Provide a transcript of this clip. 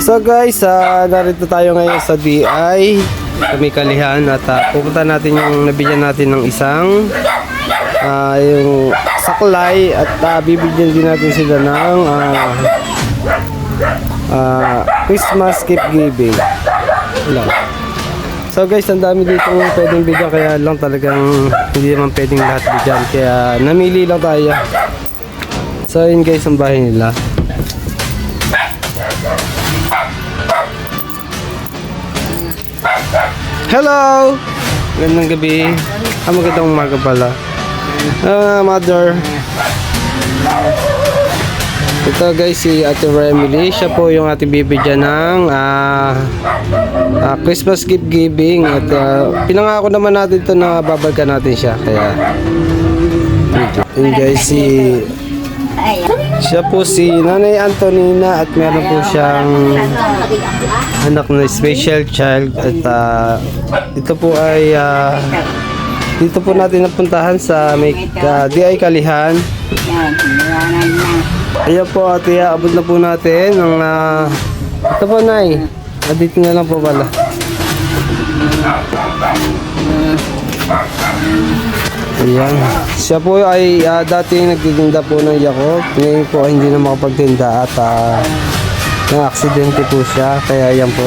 So guys, narito tayo ngayon sa DI kami Kalihan at pupunta natin yung nabigyan natin ng isang yung saklay at bibigyan din natin sila ng Christmas gift giving. So guys, ang dami dito pwedeng bigyan, kaya lang talagang hindi naman pwedeng lahat bigyan, kaya namili lang tayo. So yun guys, ang bahay nila. Hello! Magandang gabi. Magandang umaga pala. Mother. Ito guys, si Ate Remily. Siya po yung ating bibigyan ng Christmas gift giving. At pinangako naman natin ito na babagkan natin siya. Kaya yun guys, siya po si Nanay Antonina at meron po siyang anak na special child. At ito po ay dito po natin napuntahan sa may DI Kalihan. Ayan po ate, abot na po natin ng ito po Nay, dito na lang po pala. Ayan, siya po ay dati nagtitinda po ng Yakult. Ngayon po ay hindi na makapagtinda at nang-aksidente po siya, kaya yan po